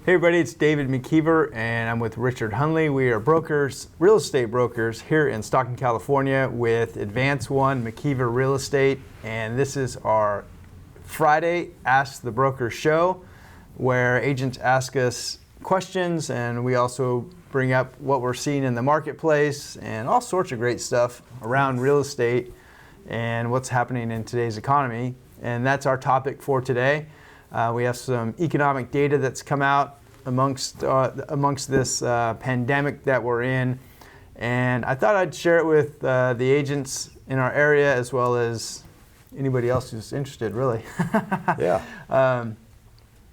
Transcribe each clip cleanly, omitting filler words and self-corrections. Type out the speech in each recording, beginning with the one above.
Hey everybody, it's David McKeever and I'm with Richard Hunley. We are brokers, real estate brokers here in Stockton, California with Advance One McKeever Real Estate. And this is our Friday Ask the Broker show where agents ask us questions and we also bring up what we're seeing in the marketplace and all sorts of great stuff around real estate and what's happening in today's economy. And that's our topic for today. We have some economic data that's come out amongst this pandemic that we're in, and I thought I'd share it with the agents in our area as well as anybody else who's interested, really. Yeah. And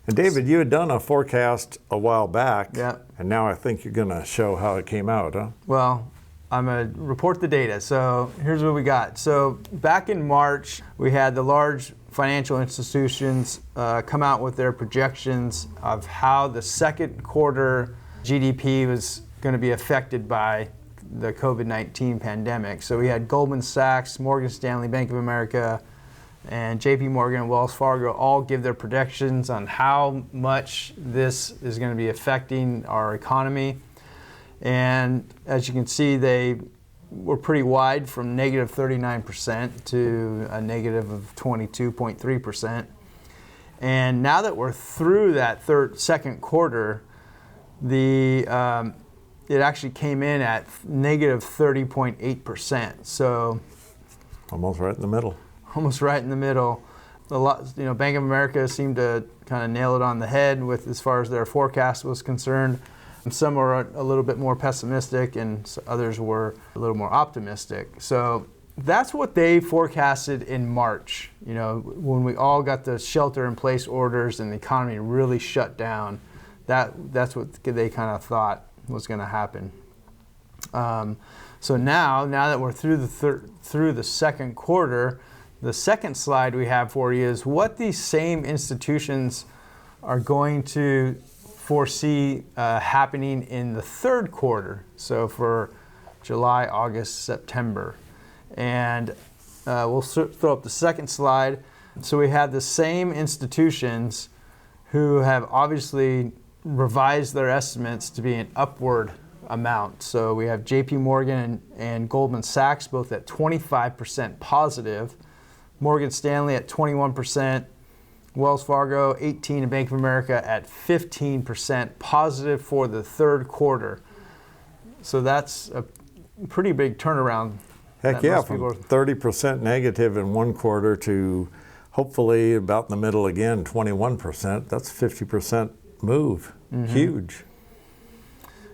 David, you had done a forecast a while back, yeah. And now I think you're going to show how it came out, huh? Well, I'm going to report the data. So here's what we got. So back in March, we had the large financial institutions come out with their projections of how the second quarter GDP was going to be affected by the COVID-19 pandemic. So we had Goldman Sachs, Morgan Stanley, Bank of America, and JP Morgan and Wells Fargo all give their predictions on how much this is going to be affecting our economy. And as you can see, they were pretty wide from negative 39% to a negative of 22.3%. And now that we're through that second quarter, it actually came in at negative 30.8%. So almost right in the middle. Almost right in the middle. Bank of America seemed to kind of nail it on the head with as far as their forecast was concerned. Some were a little bit more pessimistic and others were a little more optimistic. So that's what they forecasted in March, when we all got the shelter in place orders and the economy really shut down. That's what they kind of thought was going to happen. So now that we're through the second quarter, the second slide we have for you is what these same institutions are going to foresee happening in the third quarter, so for July, August, September. And we'll throw up the second slide. So we have the same institutions who have obviously revised their estimates to be an upward amount. So we have JP Morgan and Goldman Sachs both at 25% positive, Morgan Stanley at 21%, Wells Fargo 18%, and Bank of America at 15% positive for the third quarter. So that's a pretty big turnaround. Heck yeah, from 30% negative in one quarter to hopefully about in the middle again, 21%. That's a 50% move. Mm-hmm. Huge.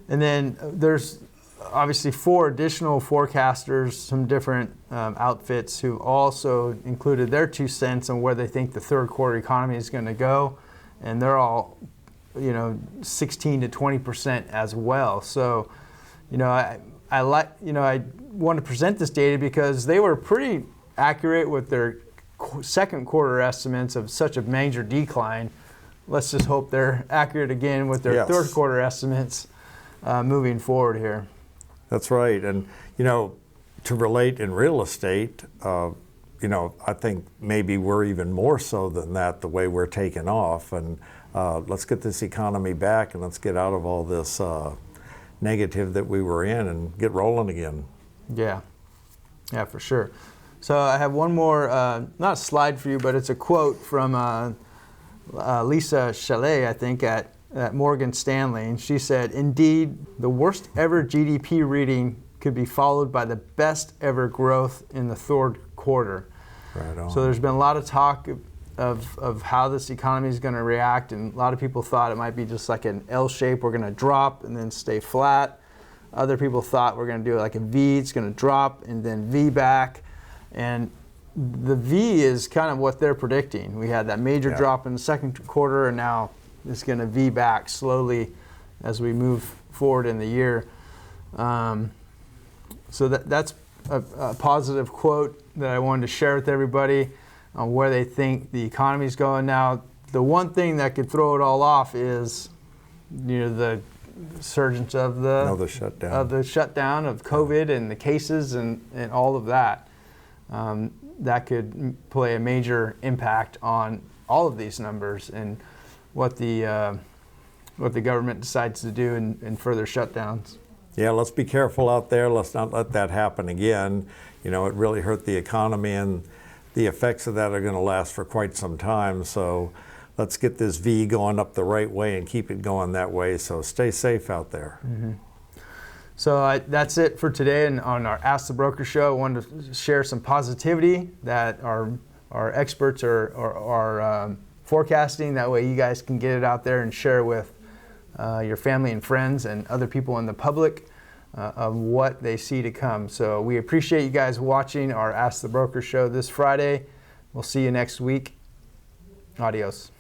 And then there's obviously 4 additional forecasters, some different outfits who also included their 2 cents on where they think the third quarter economy is going to go, and they're all 16 to 20% as well. So I want to present this data because they were pretty accurate with their second quarter estimates of such a major decline. Let's just hope they're accurate again with their third quarter estimates moving forward here. That's right. And, to relate in real estate, I think maybe we're even more so than that, the way we're taking off. And let's get this economy back and let's get out of all this negative that we were in and get rolling again. Yeah, for sure. So I have one more, not a slide for you, but it's a quote from Lisa Chalet, I think, at Morgan Stanley, and she said, "Indeed, the worst ever GDP reading could be followed by the best ever growth in the third quarter." Right on. So there's been a lot of talk of how this economy is going to react, and a lot of people thought it might be just like an L shape, we're going to drop and then stay flat. Other people thought we're going to do it like a V, it's going to drop and then V back. And the V is kind of what they're predicting. We had that major drop in the second quarter, and now it's going to V back slowly as we move forward in the year. So that's a positive quote that I wanted to share with everybody on where they think the economy is going. Now, the one thing that could throw it all off is, the surge of the shutdown of COVID and the cases and all of that. That could play a major impact on all of these numbers and what the what the government decides to do in further shutdowns. Yeah, let's be careful out there. Let's not let that happen again. You know, it really hurt the economy, and the effects of that are going to last for quite some time. So let's get this V going up the right way and keep it going that way. So stay safe out there. Mm-hmm. So that's it for today. And on our Ask the Broker show, I wanted to share some positivity that our experts are forecasting. That way you guys can get it out there and share with your family and friends and other people in the public of what they see to come. So we appreciate you guys watching our Ask the Broker show this Friday. We'll see you next week. Adios.